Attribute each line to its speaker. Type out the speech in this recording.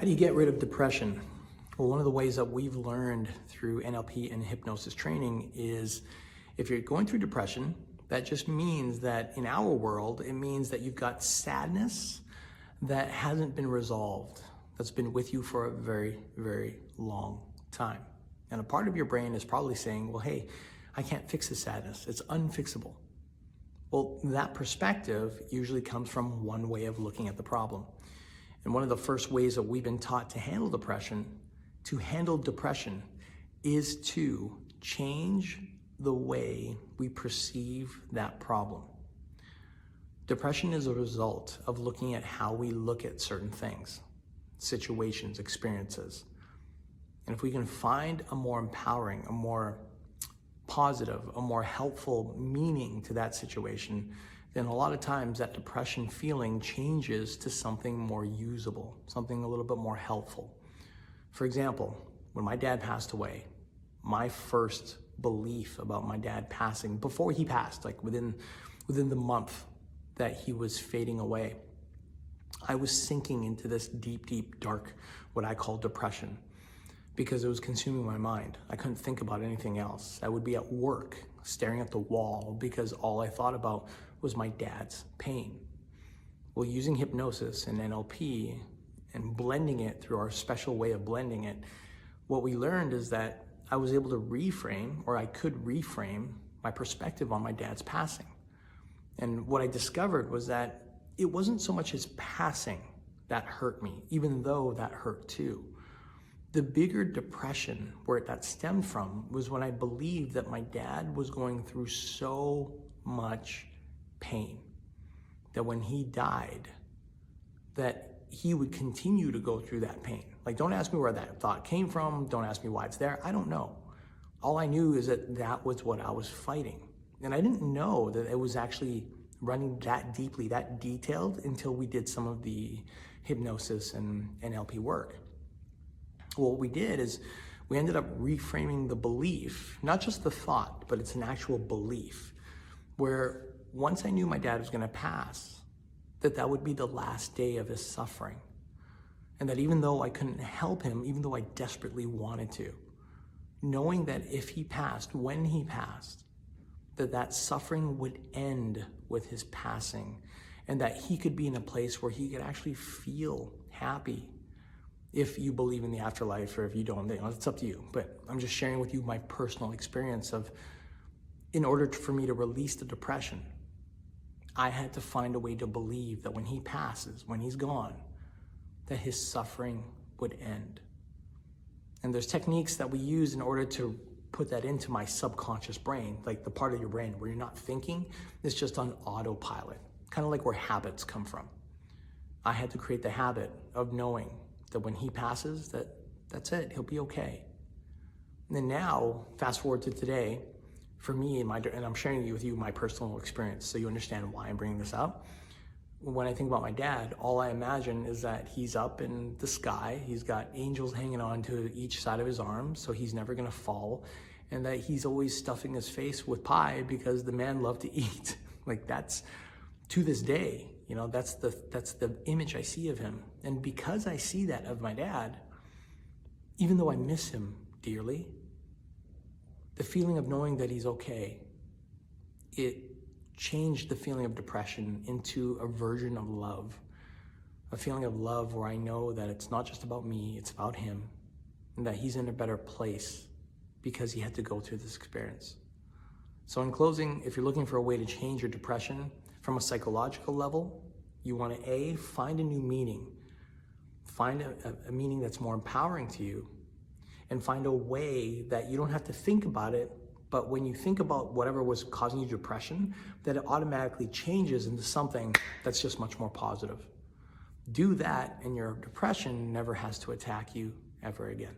Speaker 1: do you get rid of depression? Well, one of the ways that we've learned through NLP and hypnosis training is if you're going through depression, that just means that in our world, it means that you've got sadness that hasn't been resolved, that's been with you for a very, very long time. And a part of your brain is probably saying, well, hey, I can't fix the sadness. It's unfixable. Well, that perspective usually comes from one way of looking at the problem. And one of the first ways that we've been taught to handle depression is to change the way we perceive that problem. Depression is a result of looking at how we look at certain things, situations, experiences. And if we can find a more empowering, a more positive, a more helpful meaning to that situation, then a lot of times that depression feeling changes to something more usable, something a little bit more helpful. For example, when my dad passed away, my first belief about my dad passing, before he passed, like within the month that he was fading away, I was sinking into this deep, deep, dark, what I call depression, because it was consuming my mind. I couldn't think about anything else. I would be at work staring at the wall because all I thought about was my dad's pain. Well, using hypnosis and NLP and blending it through our special way of blending it, what we learned is that I was able to reframe, or I could reframe my perspective on my dad's passing. And what I discovered was that it wasn't so much his passing that hurt me, even though that hurt too. The bigger depression where that stemmed from was when I believed that my dad was going through so much pain, that when he died, that he would continue to go through that pain. Like, don't ask me where that thought came from. Don't ask me why it's there. I don't know. All I knew is that that was what I was fighting. And I didn't know that it was actually running that deeply, that detailed, until we did some of the hypnosis and NLP work. Well, what we did is we ended up reframing the belief, not just the thought, but it's an actual belief, where once I knew my dad was going to pass, that would be the last day of his suffering. And that even though I couldn't help him, even though I desperately wanted to, knowing that if he passed, when he passed, that suffering would end with his passing, and that he could be in a place where he could actually feel happy. If you believe in the afterlife, or if you don't, it's up to you. But I'm just sharing with you my personal experience of, in order for me to release the depression, I had to find a way to believe that when he passes, when he's gone, that his suffering would end. And there's techniques that we use in order to put that into my subconscious brain, like the part of your brain where you're not thinking, it's just on autopilot, kind of like where habits come from. I had to create the habit of knowing that when he passes, that's it, he'll be okay. And then now, fast forward to today, for me, and I'm sharing with you my personal experience so you understand why I'm bringing this up. When I think about my dad, all I imagine is that he's up in the sky, he's got angels hanging on to each side of his arm, so he's never gonna fall, and that he's always stuffing his face with pie because the man loved to eat. Like, that's, to this day, that's the image I see of him. And because I see that of my dad, even though I miss him dearly, the feeling of knowing that he's okay, it changed the feeling of depression into a version of love, a feeling of love where I know that it's not just about me, it's about him, and that he's in a better place because he had to go through this experience. So in closing, if you're looking for a way to change your depression from a psychological level, you want to find a new meaning, find a meaning that's more empowering to you, and find a way that you don't have to think about it, but when you think about whatever was causing you depression, that it automatically changes into something that's just much more positive. Do that, and your depression never has to attack you ever again.